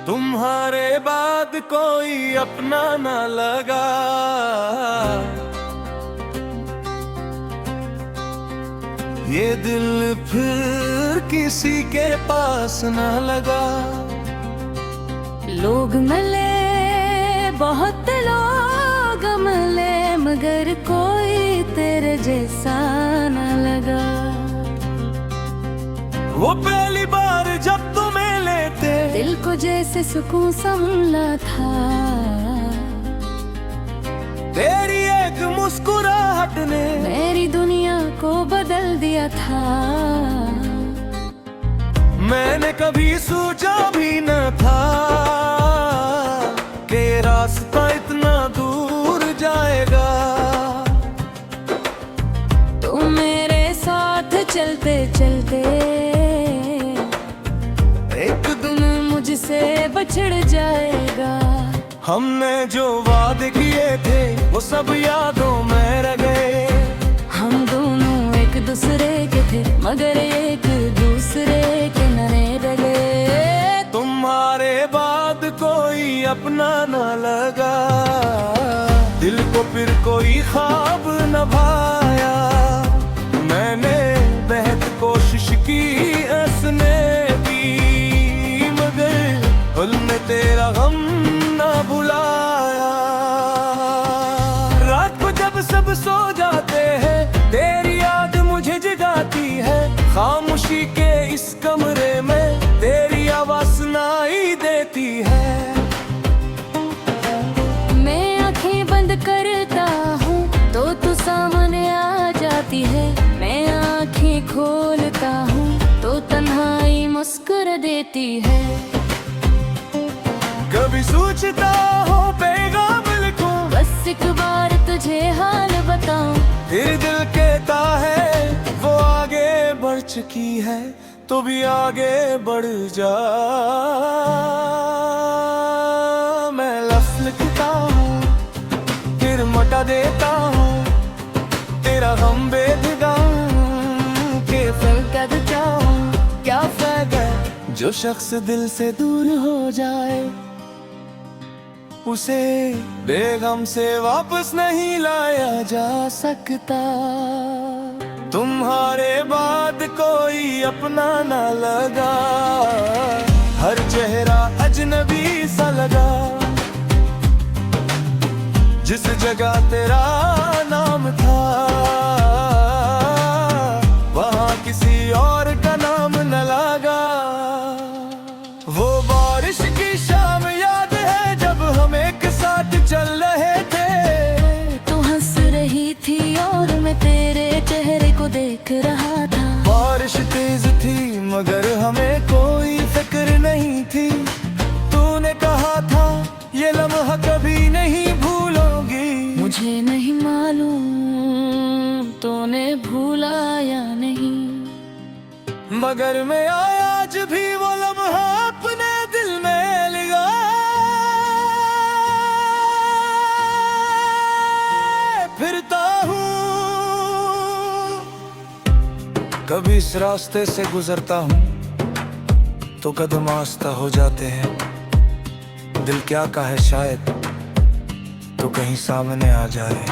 तुम्हारे बाद कोई अपना ना लगा, ये दिल फिर किसी के पास ना लगा। लोग मिले, बहुत लोग मिले, मगर कोई तेरे जैसा ना लगा। वो पहली बार जब तुम्हें लेते दिल को जैसे सुकून संभला था, तेरी एक मुस्कुराहट ने मेरी दुनिया को बदल दिया था। मैंने कभी सोचा भी न था कि रास्ता इतना दूर जाएगा। तू मेरे साथ चलते चलते एक दिन मुझसे बछड़ जाएगा। हमने जो वादे किए थे वो सब यादों में रह गए। हम दोनों एक दूसरे के थे, मगर एक दूसरे के नए रह गए। तुम्हारे बाद कोई अपना न लगा, दिल को फिर कोई ख्वाब न भाया। मैंने बेहद कोशिश की हंसने की, मगर पल में तेरा गम न भुलाया। रात को जब सब सो जाते हैं तेरी याद मुझे जगाती है। खामोशी के इस कमरे में तेरी आवाज़ सुनाई देती है। मैं आंखें बंद करता हूँ तो तू सामने आ जाती है। मैं आंखें खोलता हूँ तो तन्हाई मुस्कुरा देती है। कभी सोचता हो बेगाबिल को बस एक बार तुझे हाल बताऊं, फिर दिल कहता है वो आगे बढ़ चुकी है तो भी आगे बढ़ जा। मैं लफ्ज़ लिखता हूँ फिर मिटा देता हूँ, तेरा गम बेदगा के फल कर जाऊं। क्या फायदा जो शख्स दिल से दूर हो जाए, उसे बेगम से वापस नहीं लाया जा सकता। तुम्हारे बाद कोई अपना ना लगा, हर चेहरा अजनबी सा लगा। जिस जगह तेरा नाम था वहाँ किसी और का नाम न लगा। वो बारिश की शाम याद है जब हम एक साथ चल रहे थे। तू हंस रही थी और मैं तेरे चेहरे को देख रहा था। बारिश तेज थी मगर हमें कोई फिक्र नहीं थी। तूने कहा था ये लम्हा कभी नहीं भूलोगी। मुझे नहीं मालूम तूने भूला या नहीं, मगर मैं आज भी वो लम्हा अपने दिल में लगा। फिरता हूँ कभी इस रास्ते से गुजरता हूँ तो कदम आस्ता हो जाते हैं। दिल क्या कहे शायद तो कहीं सामने आ जाए,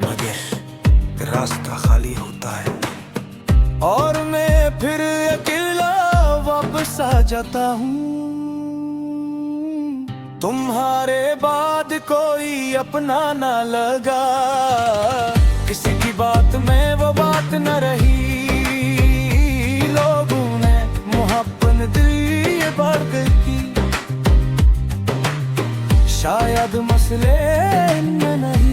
मगर रास्ता खाली होता है और मैं फिर अकेला वापस आ जाता हूँ। तुम्हारे बाद कोई अपना ना लगा, किसी की बात में वो बात न रही। लोगों ने मुहब्बत दिल भर की, शायद मसले में नहीं।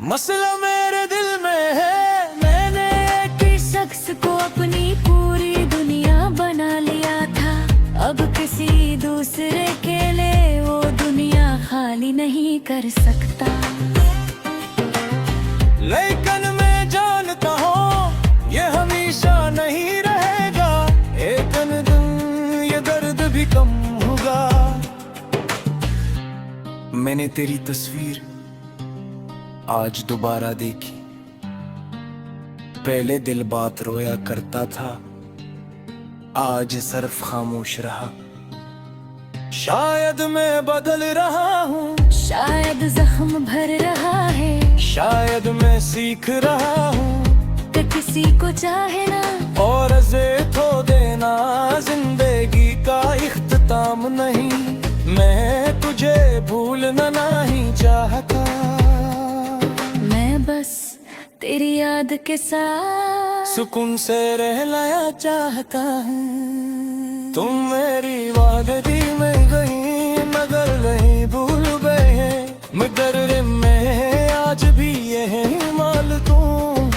मसला मेरे दिल में है, मैंने एक ही शख्स को अपनी पूरी दुनिया बना लिया था। अब किसी दूसरे के लिए वो दुनिया खाली नहीं कर सकता। लेकिन मैं जानता हूँ ये हमेशा नहीं रहेगा। एक दिन ये दर्द भी कम होगा। मैंने तेरी तस्वीर आज दोबारा देखी, पहले दिल बात रोया करता था, आज सिर्फ खामोश रहा। शायद मैं बदल रहा हूँ, शायद जख्म भर रहा है, शायद मैं सीख रहा हूँ कि किसी को चाहे ना और अज़े तो देना जिंदगी का इख्तिताम नहीं। मैं तुझे भूलना नहीं चाहता, मैं बस तेरी याद के साथ सुकून से रहना चाहता हूँ। तुम मेरी वादगी में गई मगर नहीं भूल गए, मगर मैं आज भी यही मालूम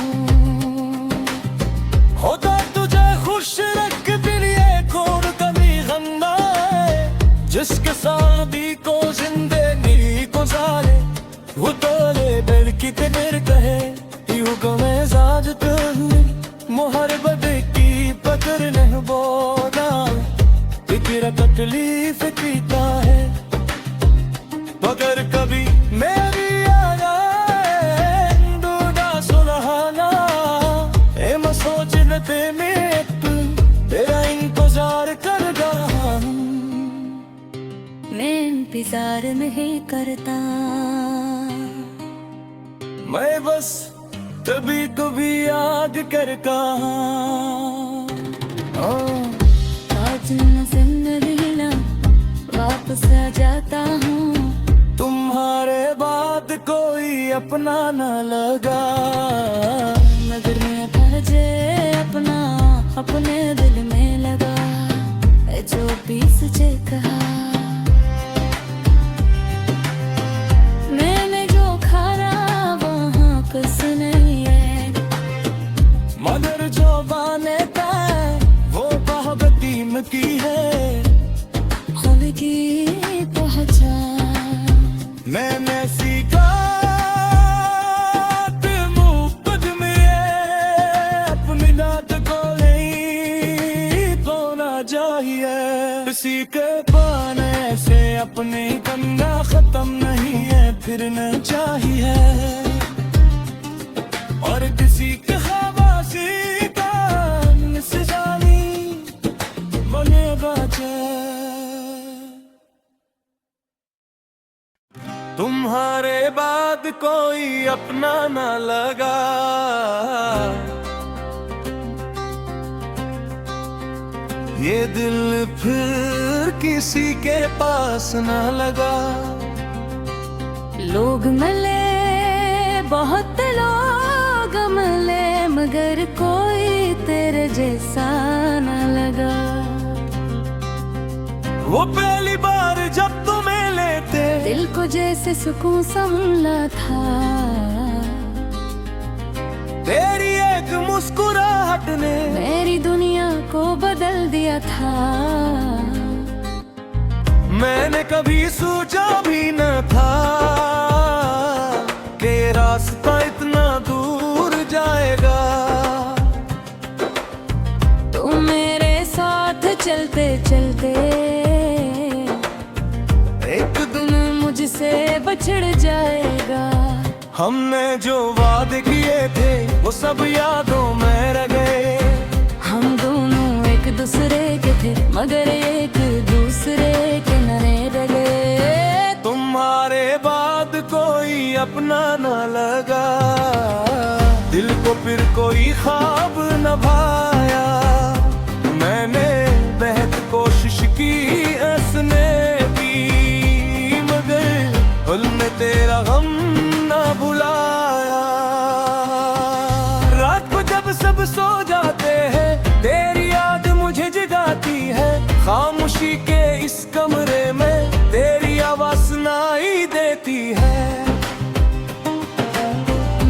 होता तुझे खुश रख फिर ये खोर कभी गम ना आए। जिसके साथी को जिंदगी गुजारे वो तोले दिल की तेरे कहे यूं को मैं साज मोहब्बत की पकड़ नहीं बोला तेरा तकलीफ पीता है। मगर कभी मेरी याद आए दूधा सुलहाना ए मैं सोच लेते में तेरा इंतजार कर रहा हूँ। मैं इंतजार नहीं करता, मैं बस तभी कभी याद करता आज न जिंदगी ना वापस आ जाता हूँ। तुम्हारे बाद कोई अपना न लगा, मगर मैं तुझे अपना अपने दिल में लगा जो भी तुझे कहा। मैंने जो खाना वहाँ कुछ नहीं है, मगर जो बाने का वो मोहब्बत की है। खुद की पहचान मैंने सीखा मुफ्त में अपनी नात को नहीं खोना चाहिए। किसी के पाने से अपनी गंगा खत्म नहीं है फिरना चाहिए, और किसी के खाबासी का निशानी बनेगा तुम्हारे बाद कोई अपना न लगा। ये दिल फिर किसी के पास न लगा। लोग मिले बहुत लोग मिले मगर कोई तेरे जैसा न लगा। वो पहली बार जब तुम्हें लेते दिल को जैसे सुकून सा मिला था, तेरी एक मुस्कुराहट ने मेरी दुनिया को बदल दिया था। मैंने कभी सोचा भी न था कि रास्ता इतना दूर जाएगा। तुम मेरे साथ चलते चलते एक दिन मुझसे बिछड़ जाएगा। हमने जो वादे किए थे वो सब यादों में रह गए। हम दोनों एक दूसरे के थे मगर एक दूसरे के न रह गए। तुम्हारे बाद कोई अपना न लगा, दिल को फिर कोई ख्वाब न भाया। मैंने बेहद कोशिश की हंसने की मगर उनने तेरा गम न भुलाया। रात को जब सब सो जाते हैं तेरी याद मुझे जगाती है। खामोशी के इस कमरे में तेरी आवाज सुनाई देती है।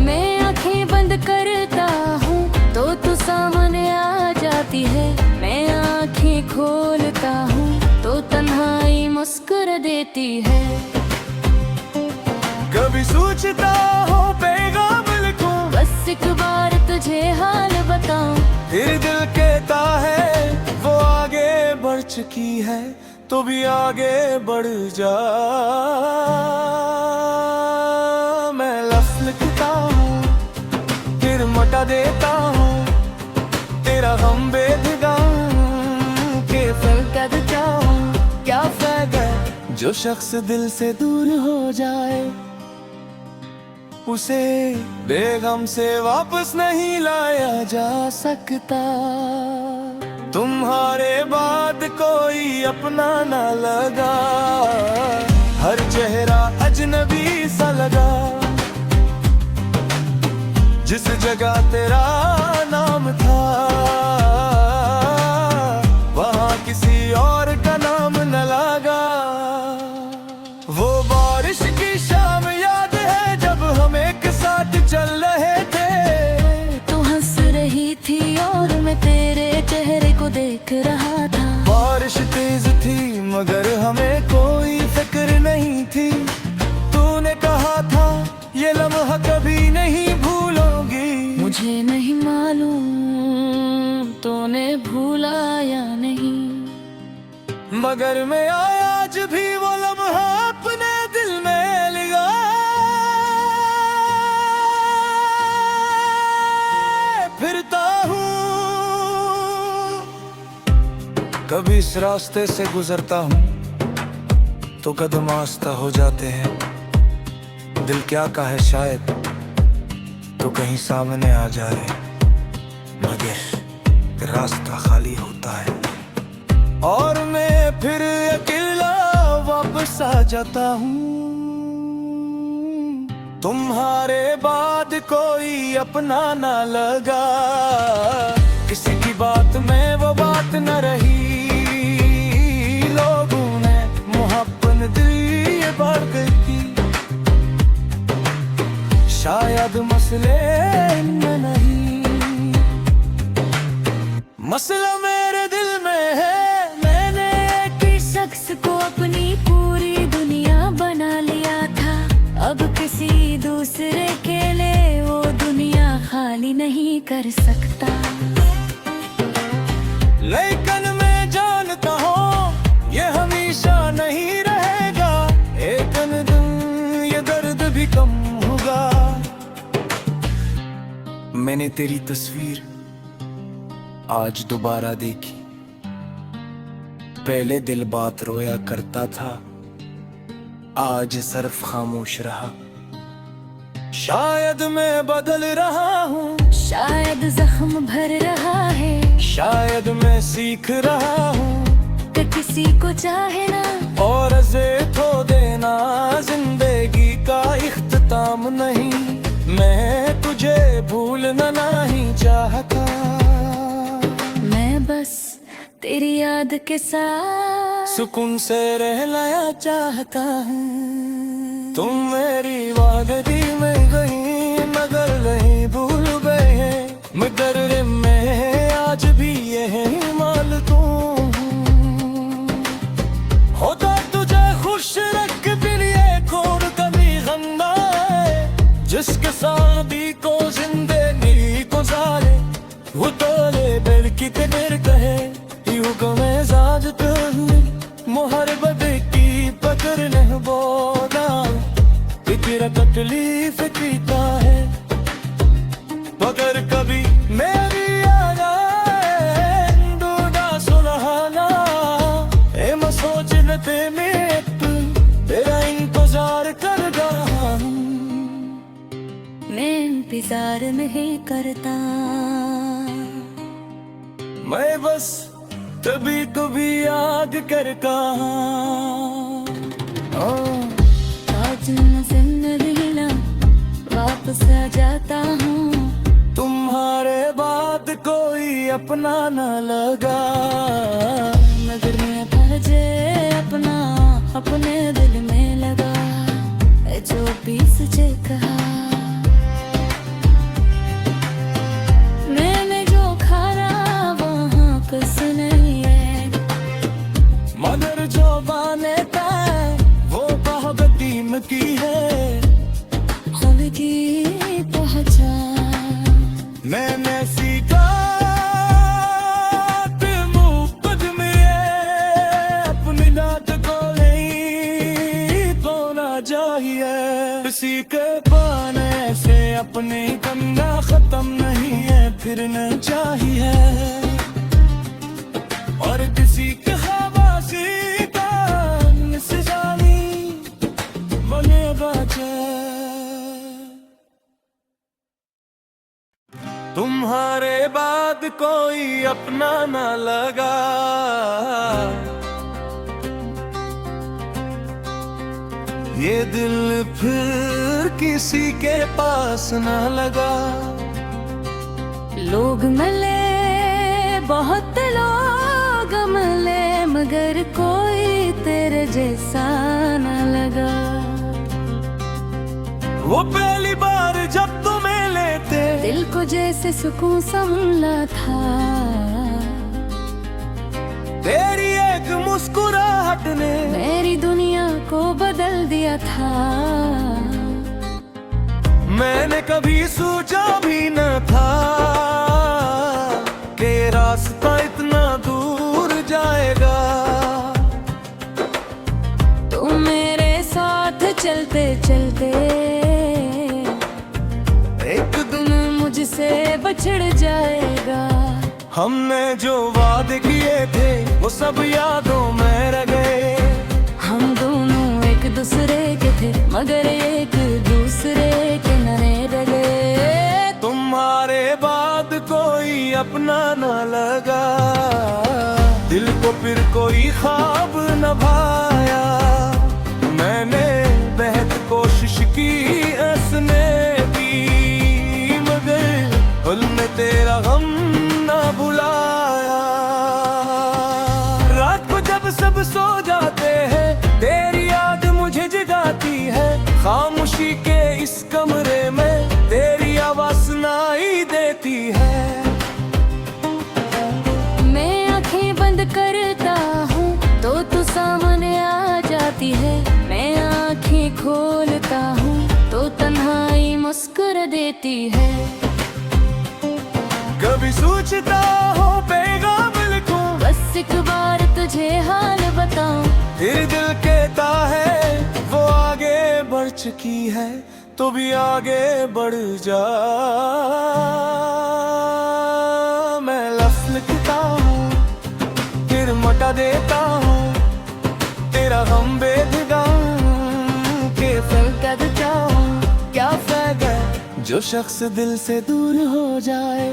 मैं आंखें बंद करता हूँ तो तू सामने आ जाती है। मैं आंखें खोलता हूँ तो तन्हाई मुस्कुरा देती है। कभी सोचता हो पैगाम लिखूं बस एक बार तुझे हाल बताऊं। फिर दिल कहता है वो आगे बढ़ चुकी है तो भी आगे बढ़ जा। मैं लफ्ज़ लिखता हूँ फिर मिटा देता हूँ तेरा गम बेदगाम। जो शख्स दिल से दूर हो जाए उसे बेगम से वापस नहीं लाया जा सकता। तुम्हारे बाद कोई अपना ना लगा, हर चेहरा अजनबी सा लगा। जिस जगह तेरा नाम था वहाँ किसी और का नाम न लगा। वो बारिश की शाम याद है जब हम एक साथ चल रहे थे। तू हंस रही थी और मैं तेरे चेहरे को देख रहा था। बारिश तेज थी मगर हमें कोई फिक्र नहीं थी। तूने कहा था ये लम्हा कभी नहीं भूलोगी। मुझे नहीं मालूम तूने भूला या नहीं, मगर मैं आज भी वो लम्हा अपने दिल में लगा। फिरता हूँ कभी इस रास्ते से गुजरता हूँ तो कदम आस्ता हो जाते हैं। दिल क्या का है शायद तो कहीं सामने आ जाए, मगर रास्ता खाली होता है और मैं फिर अकेला वापस आ जाता हूँ। तुम्हारे बाद कोई अपना ना लगा, किसी की बात में वो बात न रही। लोगों ने मुहब्बत दिल ये बात की, शायद मसले में नहीं, मसला मेरे दिल में है। मैंने एक ही शख्स को अपनी पूरी दुनिया बना लिया था। अब किसी दूसरे के लिए वो दुनिया खाली नहीं कर सकता। लेकिन मैं जानता हूँ ये हमेशा नहीं रहेगा। एक दिन ये दर्द भी कम होगा। मैंने तेरी तस्वीर आज दोबारा देखी। पहले दिल बात रोया करता था, आज सिर्फ खामोश रहा। शायद मैं बदल रहा हूँ, शायद जख्म भर रहा है, शायद मैं सीख रहा हूँ कि किसी को चाहे ना और अज़े तो देना जिंदगी का इख्तिताम नहीं। मैं तुझे भूलना नहीं चाहता, मैं बस तेरी याद के साथ सुकून से रहना चाहता हूँ। तुम मेरी वादगी में गई मगर नहीं भूल गए हैं। मगर मैं आज भी यही माल तू होता तुझे खुश रख फिर ये खोर कभी गंदा है। जिसके साथी को जिंदगी गुजारे वो तोले बेल की तेरे कहे यूं को मैं जाज मोहब्बत की पकड़ नहीं बोला। तेरा तकलीफ पीता है मगर कभी मेरी याद आए दूधा सुलहाना। ए मैं सोच लेते मैं तेरा इंतजार कर रहा हूँ। मैं इंतजार नहीं करता, मैं बस कभी कभी याद करता आज मैं जिंदगी ना वापस आ जाता हूँ। तुम्हारे बाद कोई अपना न लगा, मगर मैं तुझे अपना अपने दिल में लगा। जो भी तुझे कहा मैंने जो खाना वहाँ कुछ नहीं है, मगर जो बाने पाए वो बहुत कीम की है। खुद की पहचान मैंने सीखा कि मुफ्त में अपनी नात को नहीं खोना चाहिए। किसी के पाने से अपनी कमियां खत्म नहीं है फिरना चाहिए और किसी के हवासी का इंतजार कोई अपना ना लगा। ये दिल फिर किसी के पास ना लगा। लोग मिले, बहुत लोग मिले, मगर कोई तेरे जैसा न लगा। वो पहली बार जब तुम्हें लेते दिल को जैसे सुकून सा मिला था। तेरी एक मुस्कुराहट ने मेरी दुनिया को बदल दिया था। मैंने कभी सोचा भी न था कि रास्ता इतना दूर जाएगा। तू मेरे साथ चलते चलते एक दिन मुझसे बिछड़ जाएगा। हमने जो वादे किए थे वो सब यादों में रह गए। हम दोनों एक दूसरे के थे, मगर एक दूसरे के नए रह गए। तुम्हारे बाद कोई अपना न लगा। दिल को फिर कोई ख्वाब न भाया। मैंने बेहद कोशिश की हंसने की, मगर पल में तेरा गम न भुलाया। रात को जब सब सो जाते हैं तेरी याद मुझे जगाती है। खामोशी के इस कमरे में तेरी आवाज सुनाई देती है। मैं आंखें बंद करता हूँ तो तू सामने आ जाती है। मैं आंखें खोलता हूँ तो तन्हाई मुस्कुरा देती है। कभी सोचता हो पैगाम लिखूं, बस एक बार तुझे हाल बताऊं। फिर दिल कहता है वो आगे बढ़ चुकी है, तो भी आगे बढ़ जा। मैं लफ्ज़ लिखता हूँ फिर मिटा देता हूँ। तेरा गम बेदगा के फैल जाऊं। क्या फायदा जो शख्स दिल से दूर हो जाए,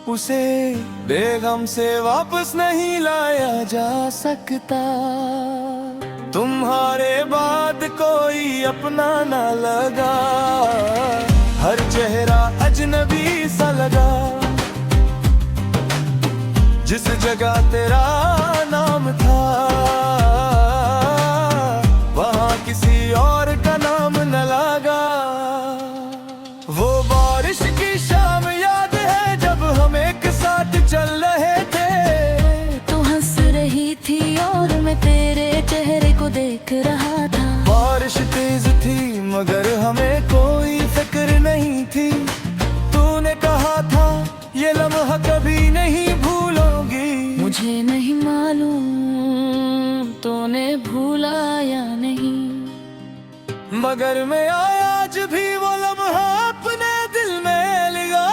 उसे बेगम से वापस नहीं लाया जा सकता। तुम्हारे बाद कोई अपना ना लगा। हर चेहरा अजनबी सा लगा। जिस जगह तेरा नाम था वहाँ किसी और का नाम न लगा। वो बारिश की शाम याद है जब हम एक साथ चल रहे थे। तू हंस रही थी और मैं तेरे चेहरे को देख रहा था। बारिश तेज थी मगर हमें कोई फिक्र नहीं थी। तूने कहा था ये लम्हा कभी नहीं भूलोगी। मुझे नहीं मालूम तूने भूला या नहीं, मगर मैं आज भी वो लम्हा अपने दिल में लगा।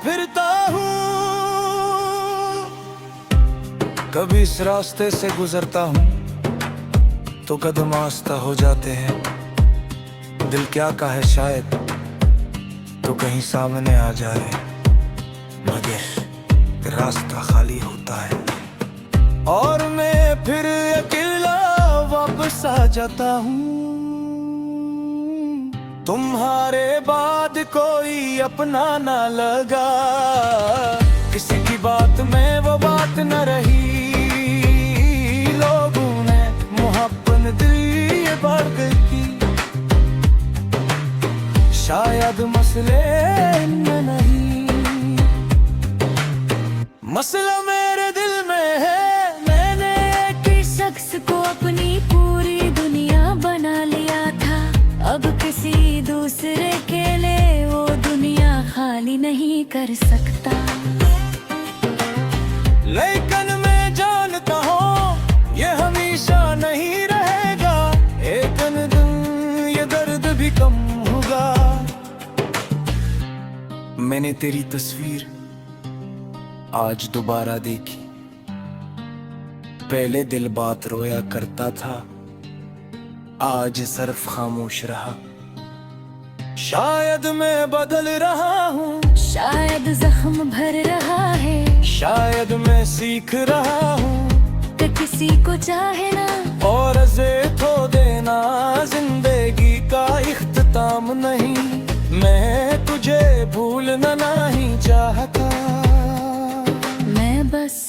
फिरता हूँ कभी इस रास्ते से गुजरता हूँ तो कदम आस्ता हो जाते हैं। दिल क्या कहे शायद तो कहीं सामने आ जाए, मगर रास्ता खाली होता है और मैं फिर अकेला वापस आ जाता हूँ। तुम्हारे बाद कोई अपना ना लगा। किसी की बात में वो बात न रही। लोगों ने मोहब्बत दिल ये बात की। शायद मसले में नहीं, मसला मेरे दिल में है। मैंने एक ही शख्स को अपनी पूरी दुनिया बना लिया था। अब किसी दूसरे के लिए वो दुनिया खाली नहीं कर सकता। लेकिन मैं जानता हूँ ये हमेशा नहीं रहेगा। एक दिन ये दर्द भी कम होगा। मैंने तेरी तस्वीर आज दोबारा देखी। पहले दिल बात रोया करता था, आज सिर्फ खामोश रहा। शायद मैं बदल रहा हूँ, शायद जख्म भर रहा है, शायद मैं सीख रहा हूँ कि किसी को चाहे ना और अज़े खो देना जिंदगी का इख्तिताम नहीं। मैं तुझे भूलना नहीं चाहता, मैं बस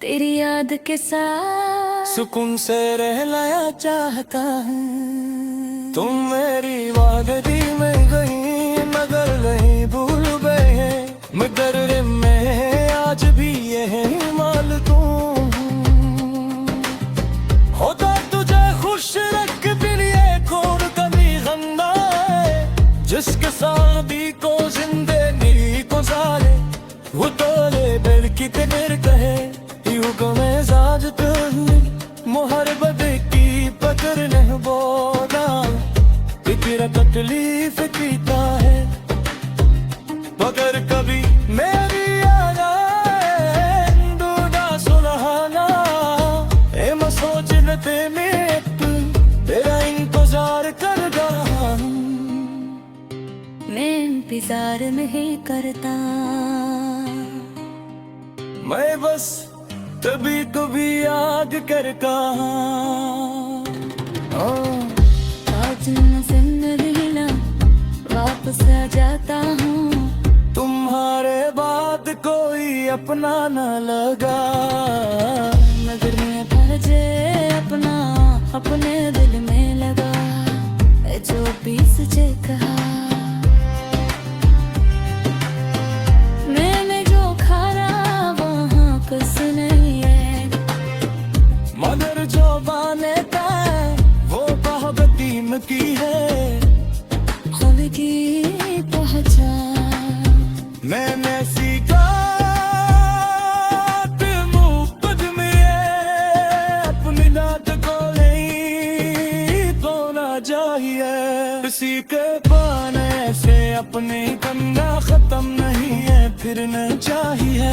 तेरी याद के साथ सुकून से रहना चाहता हूँ। तुम मेरी वादगी में गई मगर नहीं भूल गए, मगर मैं आज भी यही माल दूं। होता तुझे खुश रख दिल ये कौन कभी गंदा है, जिसके सादी को जिंदगी गुजारे वो तोले दिल की तेर कहे। यूं को मैं जाज मोहब्बत की पकड़ नहीं बोला, तेरा तकलीफ पीता है मगर कभी मेरी याद आए दूना सुलहाना ए मैं सोच लेते में तेरा इंतजार कर रहा हूँ। मैं इंतजार नहीं करता, मैं बस कभी कभी याद करता आज न जिंदगी ना वापस आ जाता हूँ। तुम्हारे बाद कोई अपना न लगा, मगर मैं तुझे अपना अपने दिल में लगा, जो भी तुझे कहा मैंने जो खाना वहाँ कुछ नहीं है, मगर जो बाने का वो बहुत कीमती है। खुद की पहचान मैंने सीखा मुफ्त में अपनी नात को नहीं खोना चाहिए, किसी के पाने से अपनी गंगा खत्म नहीं है फिर न चाहिए।